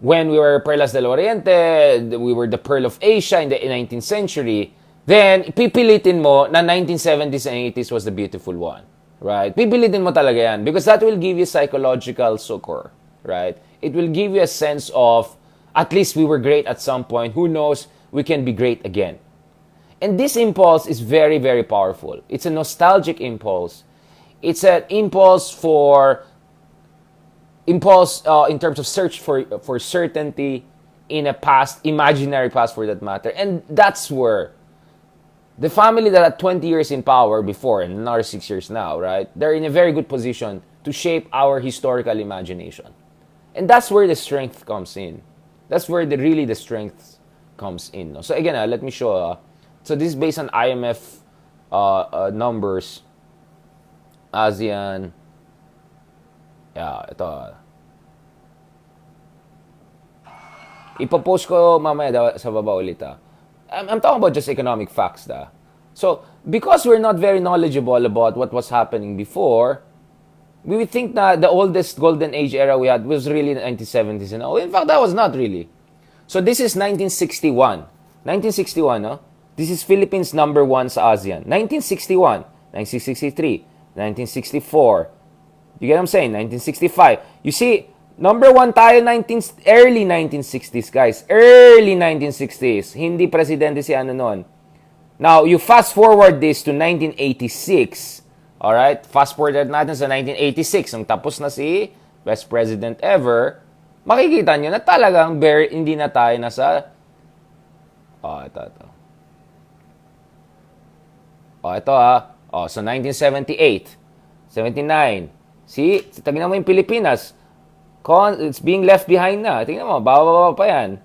when we were Perlas del Oriente, we were the Pearl of Asia in the 19th century, then pipilitin mo na 1970s and 80s was the beautiful one. Right? Pipilitin mo talaga yan because that will give you psychological succor. Right? It will give you a sense of, at least we were great at some point. Who knows? We can be great again. And this impulse is very, very powerful. It's a nostalgic impulse. It's an impulse in terms of search for certainty in a past, imaginary past for that matter. And that's where the family that had 20 years in power before and another 6 years now, right? They're in a very good position to shape our historical imagination. And that's where the strength comes in. That's where really the strength comes in. So again, let me show. So this is based on IMF numbers. ASEAN. Yeah, ito. Ipopost ko mamaya sa baba ulit. I'm talking about just economic facts. So, because we're not very knowledgeable about what was happening before, we would think that the oldest golden age era we had was really the 1970s and all. In fact, that was not really. So this is 1961. 1961, no? This is Philippines number 1 sa ASEAN. 1961, 1963, 1964. You get what I'm saying? 1965. You see, number 1 tayo early 1960s, guys. Early 1960s. Hindi presidente si ano noon. Now, you fast forward this to 1986. Alright? Fast forward natin sa 1986. Nung tapos na si best president ever, makikita nyo na talagang hindi na tayo nasa... ito. So 1978, 79. See? Tignan mo yung Pilipinas. It's being left behind na. Tingnan mo, baba pa yan.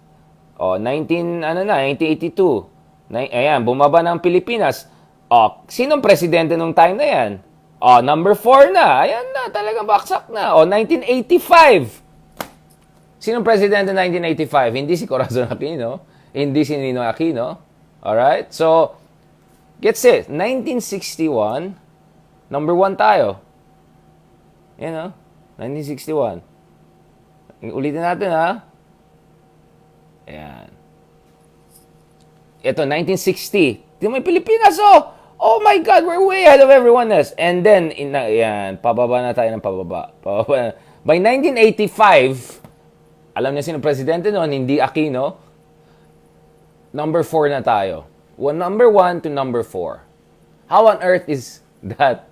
1982. Ayan, bumaba na ang Pilipinas. Sinong presidente nung time na yan? Number 4 na. Ayan na, talagang baksak na. 1985. Sinong presidente 1985? Hindi si Corazon Aquino. Hindi si Ninoy Aquino. Alright? So, gets it. 1961, number 1 tayo. Yan 1961. Ulitin natin Ayan. Ito, 1960. Tingnan mo yung Pilipinas, Oh my God, we're way ahead of everyone else. And then, yan, pababa na tayo ng pababa. Pababa na. By 1985, alam niyo sino presidente noon, hindi Aquino. Number 4 na tayo. Number 1 to number 4. How on earth is that?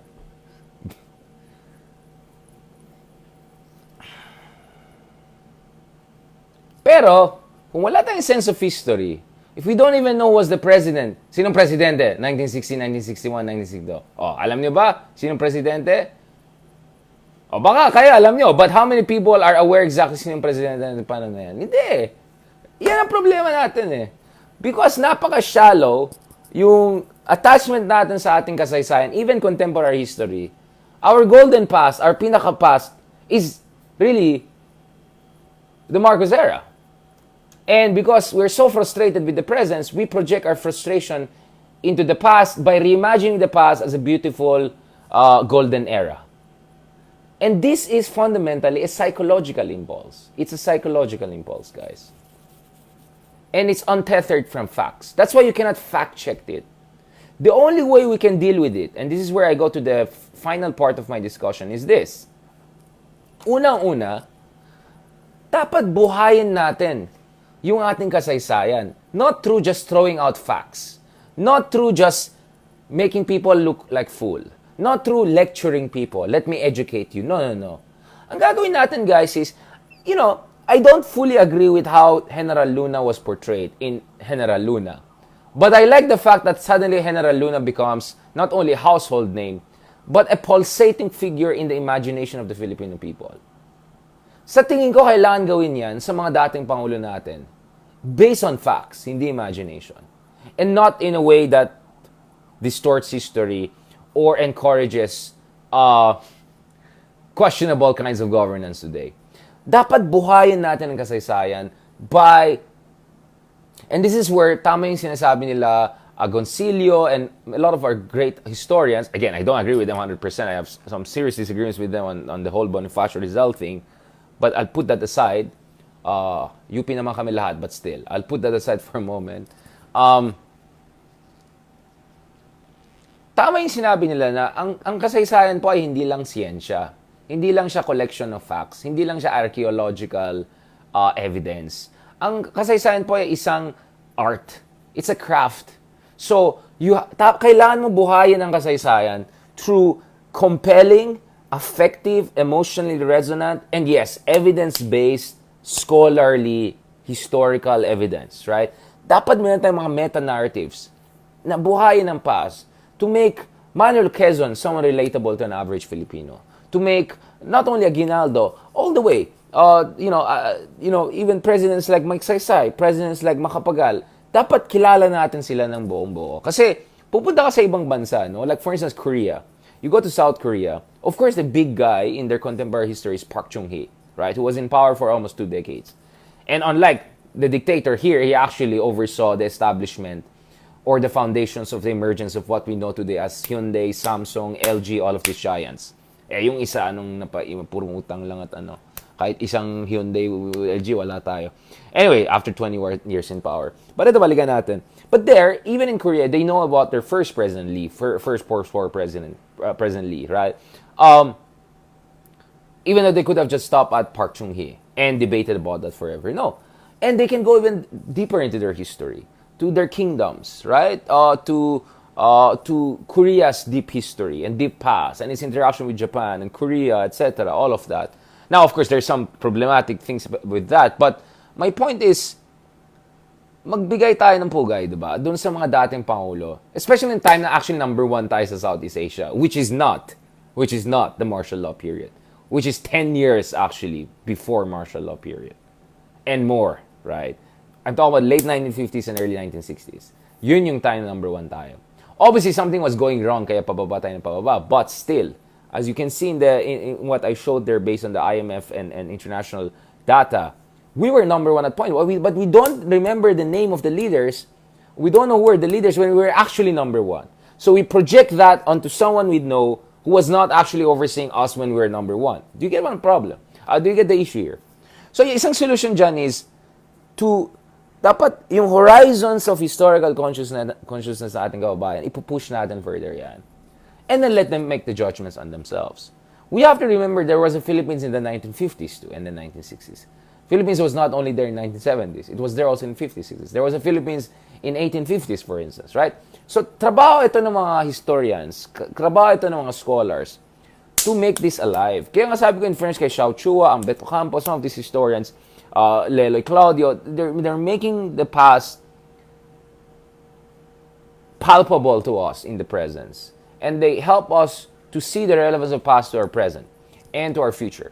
Pero, kung wala tayong sense of history, if we don't even know who was the president, sinong presidente? 1960, 1961, 1962. Oh, alam niyo ba? Sinong presidente? O baka kaya alam niyo, but how many people are aware exactly sinong presidente ng paano na yan? Hindi. Yan ang problema natin eh. Because napaka-shallow yung attachment natin sa ating kasaysayan, even contemporary history. Our golden past, our pinaka-past, is really the Marcos era. And because we're so frustrated with the present, we project our frustration into the past by reimagining the past as a beautiful golden era. And this is fundamentally a psychological impulse. It's a psychological impulse, guys. And it's untethered from facts. That's why you cannot fact-check it. The only way we can deal with it, and this is where I go to the final part of my discussion, is this. Unang-una, dapat buhayin natin yung ating kasaysayan. Not through just throwing out facts. Not through just making people look like fool. Not through lecturing people. Let me educate you. No, no, no. Ang gagawin natin, guys, is, you know, I don't fully agree with how General Luna was portrayed in General Luna. But I like the fact that suddenly General Luna becomes not only a household name, but a pulsating figure in the imagination of the Filipino people. Sa tingin ko, kailangan gawin yan sa mga dating Pangulo natin. Based on facts, hindi imagination. And not in a way that distorts history or encourages questionable kinds of governance today. Dapat buhayin natin ang kasaysayan by, and this is where tama yung sinasabi nila Agoncillo and a lot of our great historians, again, I don't agree with them 100%, I have some serious disagreements with them on the whole Bonifacio Rizal thing, but I'll put that aside. UP naman kami lahat, but still, I'll put that aside for a moment. Tama yung sinabi nila na ang kasaysayan po ay hindi lang siyensya. Hindi lang siya collection of facts. Hindi lang siya archaeological evidence. Ang kasaysayan po ay isang art. It's a craft. So, kailangan mo buhayin ang kasaysayan through compelling, effective, emotionally resonant, and yes, evidence-based, scholarly, historical evidence, right? Dapat meron tayong mga meta-narratives na buhayin ang past to make Manuel Quezon someone relatable to an average Filipino. To make not only Aguinaldo, all the way, even presidents like Mike Saysay, presidents like Macapagal, dapat kilala natin sila ng buong buo. Kasi pupunta ka sa ibang bansa, no? Like for instance, Korea. You go to South Korea, of course the big guy in their contemporary history is Park Chung-hee, right? Who was in power for almost 2 decades. And unlike the dictator here, he actually oversaw the establishment or the foundations of the emergence of what we know today as Hyundai, Samsung, LG, all of these giants. Yung isa, purong utang lang at ano. Kahit isang Hyundai, LG, wala tayo. Anyway, after 20 years in power. But ito, balikan natin. But there, even in Korea, they know about their first President Lee, first post-war President Lee, right? Even though they could have just stopped at Park Chung-hee and debated about that forever. No. And they can go even deeper into their history, to their kingdoms, right? To Korea's deep history and deep past and its interaction with Japan and Korea, etc., all of that. Now, of course, there's some problematic things with that, but my point is, magbigay tayo ng pugay, diba? Doon sa mga dating Pangulo. Especially in time na actually number 1 tayo sa Southeast Asia, which is not the martial law period, which is 10 years actually before martial law period. And more, right? I'm talking about late 1950s and early 1960s. Yun yung time na number 1 tayo. Obviously, something was going wrong, kaya pababa tayo ng pababa. But still, as you can see in what I showed there based on the IMF and international data, we were number 1 at point. But we don't remember the name of the leaders. We don't know who were the leaders when we were actually number 1. So we project that onto someone we know who was not actually overseeing us when we were number 1. Do you get one problem? Do you get the issue here? So yung isang solution dyan is to dapat yung horizons of historical consciousness na ating kababayan, ipupush natin further yan. And then let them make the judgments on themselves. We have to remember there was a Philippines in the 1950s too, and the 1960s. Philippines was not only there in 1970s, it was there also in 50s, 60s. There was a Philippines in 1850s, for instance, right? So, trabaho ito ng mga historians, trabaho ito ng mga scholars to make this alive. Kaya nga sabi ko in fairness kay Xiao Chua, ang Beto Campos, some of these historians, Leloy Claudio, they're making the past palpable to us in the presence. And they help us to see the relevance of past to our present and to our future.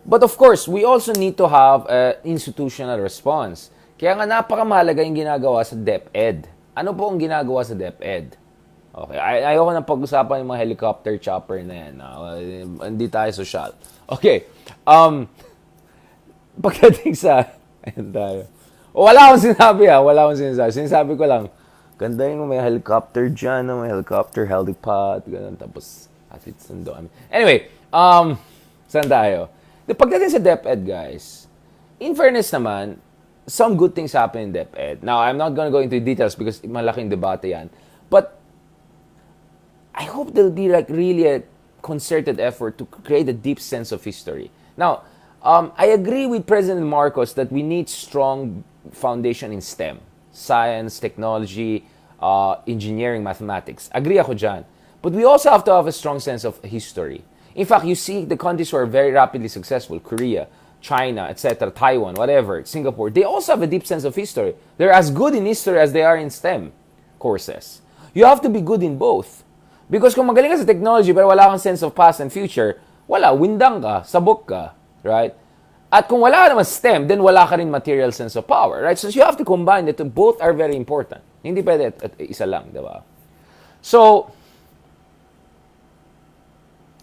But of course, we also need to have an institutional response. Kaya nga napakamahalaga yung ginagawa sa DepEd. Ano po ang ginagawa sa DepEd? Okay, ayoko na pag-usapan yung mga helicopter chopper na yan. Hindi tayo social. Okay, pagdating sa... Ayan tayo. Wala akong sinabi wala akong sinasabi. Sinasabi ko lang, ganda yung may helicopter dyan, may helicopter, helipad, ganun, tapos athlete sundo. Anyway, saan tayo? Pagdating sa DepEd, guys, in fairness naman, some good things happen in DepEd. Now, I'm not gonna go into details because malaking debate yan. But, I hope there'll be like really a concerted effort to create a deep sense of history. Now, I agree with President Marcos that we need strong foundation in STEM. Science, technology, engineering, mathematics. Agree ako dyan. But we also have to have a strong sense of history. In fact, you see the countries who are very rapidly successful, Korea, China, etc., Taiwan, whatever, Singapore, they also have a deep sense of history. They're as good in history as they are in STEM courses. You have to be good in both. Because kung magaling ka sa technology pero wala kang sense of past and future, wala, windang ka, sabok ka, right? At kung wala ka naman STEM, then wala ka rin material sense of power, right? So you have to combine it. Both are very important. Hindi pwede at isa lang, di ba? So,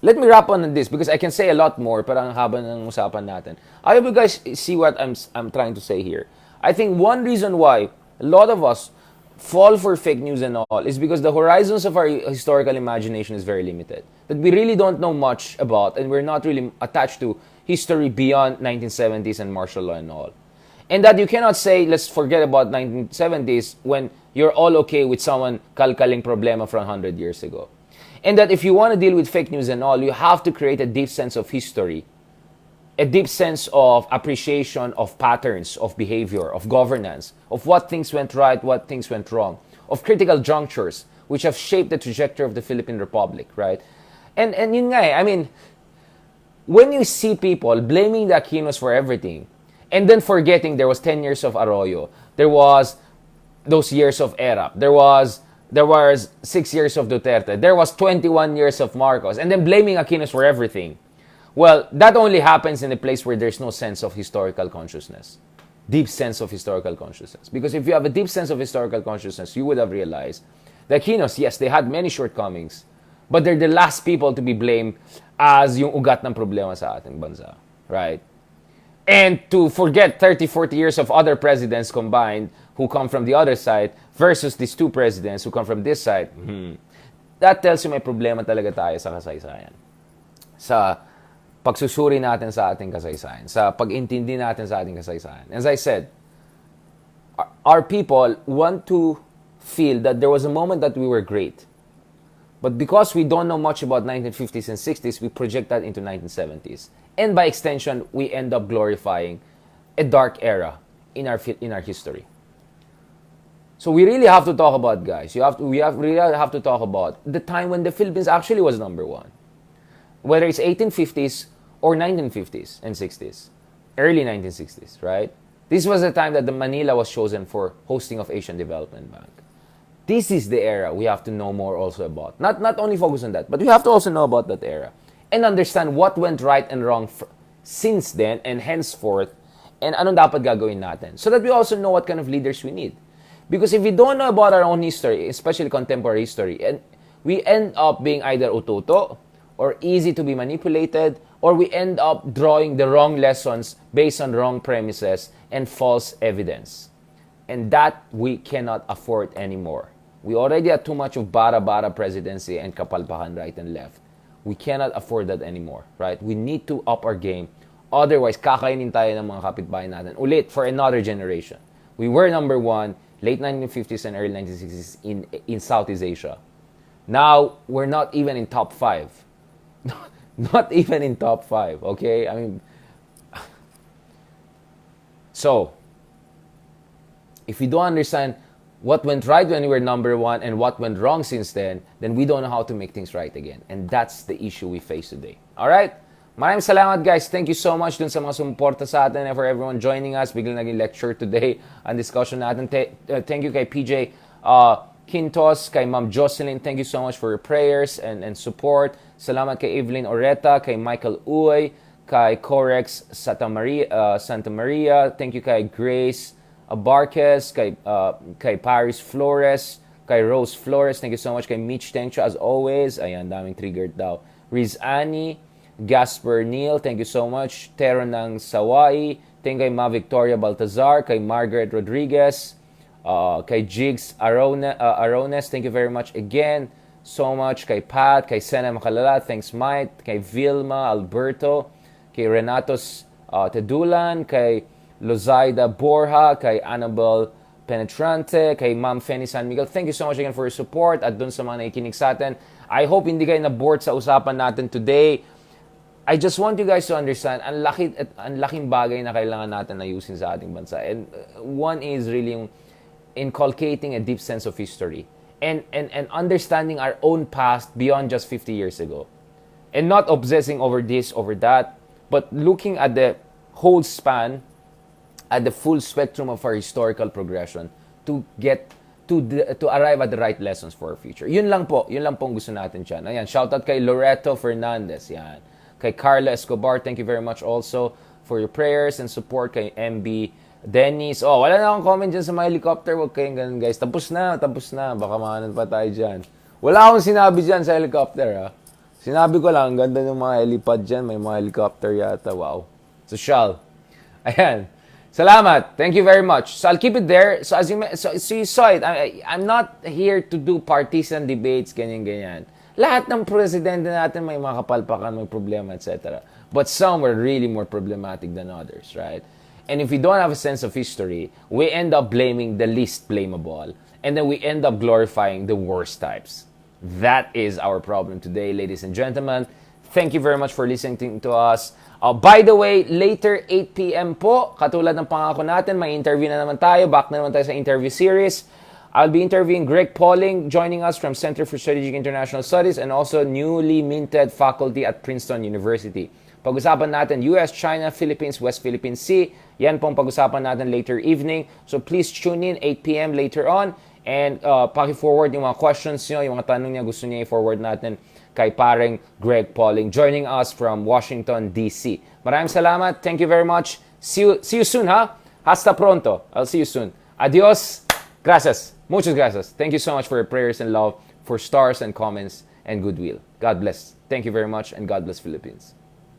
let me wrap on this because I can say a lot more parang haba ng usapan natin. I hope you guys see what I'm trying to say here. I think one reason why a lot of us fall for fake news and all is because the horizons of our historical imagination is very limited. That we really don't know much about and we're not really attached to history beyond 1970s and martial law and all. And that you cannot say, let's forget about 1970s when you're all okay with someone kalkaling problema from 100 years ago. And that if you want to deal with fake news and all, you have to create a deep sense of history, a deep sense of appreciation of patterns, of behavior, of governance, of what things went right, what things went wrong, of critical junctures, which have shaped the trajectory of the Philippine Republic, right? And yun nga I mean, when you see people blaming the Aquinos for everything, and then forgetting there was 10 years of Arroyo, there was those years of ERAP, there was 6 years of Duterte, there was 21 years of Marcos, and then blaming Aquinos for everything. Well, that only happens in a place where there's no sense of historical consciousness. Deep sense of historical consciousness. Because if you have a deep sense of historical consciousness, you would have realized the Aquinos, yes, they had many shortcomings, but they're the last people to be blamed as yung ugat ng problema sa ating bansa. Right? And to forget 30, 40 years of other presidents combined who come from the other side versus these two presidents who come from this side, that tells you may problema talaga tayo sa kasaysayan. Sa pagsusuri natin sa ating kasaysayan, sa pag-intindi natin sa ating kasaysayan. As I said, our people want to feel that there was a moment that we were great. But because we don't know much about 1950s and 60s, we project that into 1970s. And by extension, we end up glorifying a dark era in our history. So we really have to talk about, guys. We really have to talk about the time when the Philippines actually was number one. Whether it's 1850s or 1950s and 60s, early 1960s, right? This was the time that the Manila was chosen for hosting of Asian Development Bank. This is the era we have to know more also about. Not only focus on that, but we have to also know about that era and understand what went right and wrong since then and henceforth, and anong dapat gagawin natin, so that we also know what kind of leaders we need. Because if we don't know about our own history, especially contemporary history, and we end up being either ututo or easy to be manipulated, or we end up drawing the wrong lessons based on wrong premises and false evidence. And that we cannot afford anymore. We already have too much of bara-bara presidency and kapalpakan right and left. We cannot afford that anymore, right? We need to up our game Otherwise, kakainin tayo ng mga kapitbahay natin. Ulit, for another generation. We were number one, late 1950s and early 1960s in Southeast Asia. Now, we're not even in top 5. Not even in top 5, okay? I mean, so, if we don't understand what went right when we were number one and what went wrong since then we don't know how to make things right again. And that's the issue we face today. Alright? Maraming salamat guys. Thank you so much dun sa mga sumuporta sa atin and for everyone joining us. Biglang naging lecture today ang discussion natin. Thank you kay PJ Quintos, kay Ma'am Jocelyn. Thank you so much for your prayers and support. Salamat kay Evelyn Oreta, kay Michael Uy, kay Corex Santa Maria. Thank you kay Grace Barquez, kay Paris Flores, kay Rose Flores. Thank you so much kay Mitch Tencho as always. Ayan, daming triggered daw. Riz Annie, Gasper Neil, thank you so much. Tero ng Sawai, thank you kay Ma Victoria Baltazar, kay Margaret Rodriguez, kay Jigs Arones, thank you very much again so much. Kay Pat, kay Sena Makalala, thanks Mike, kay Vilma Alberto, kay Renatos Tedulan, kay Lozaida Borja, kay Annabel Penetrante, kay Ma'am Fanny San Miguel. Thank you so much again for your support at dun sa mga nakikinig sa atin. I hope hindi kayo na-bored sa usapan natin today. I just want you guys to understand, ang laking bagay na kailangan natin ayusin sa ating bansa. And one is really yung inculcating a deep sense of history and understanding our own past beyond just 50 years ago. And not obsessing over this, over that, but looking at the whole span, at the full spectrum of our historical progression to get to arrive at the right lessons for our future. Yun lang po ang gusto natin dyan. Ayan, shoutout kay Loreto Fernandez, yan. Kay Carla Escobar, thank you very much also for your prayers and support. Kay MB Dennis. Oh, wala na akong comment dyan sa mga helicopter. Huwag kayong ganun, guys. Tapos na. Baka maanan pa tayo dyan. Wala akong sinabi dyan sa helicopter, ha. Sinabi ko lang, ang ganda ng mga helipad dyan. May mga helicopter yata. Wow. Social. Ayan. Salamat. Thank you very much. So I'll keep it there. So as you saw it, I'm not here to do partisan debates, ganyan. Lahat ng presidente natin may mga kapalpakan, may problema, etc. But some were really more problematic than others, right? And if we don't have a sense of history, we end up blaming the least blamable. And then we end up glorifying the worst types. That is our problem today, ladies and gentlemen. Thank you very much for listening to us. By the way, later 8 p.m. po, katulad ng pangako natin, may interview na naman tayo. Back na naman tayo sa interview series. I'll be interviewing Greg Pauling, joining us from Center for Strategic International Studies and also newly minted faculty at Princeton University. Pag-usapan natin US, China, Philippines, West Philippine Sea. Yan pong pag-usapan natin later evening. So please tune in 8 p.m. later on and paki-forward yung mga questions nyo, yung mga tanong niya gusto niya i-forward natin kay pareng Greg Pauling, joining us from Washington, D.C. Maraming salamat. Thank you very much. See you soon, ha? Hasta pronto. I'll see you soon. Adios. Gracias. Muchas gracias. Thank you so much for your prayers and love, for stars and comments and goodwill. God bless. Thank you very much and God bless Philippines.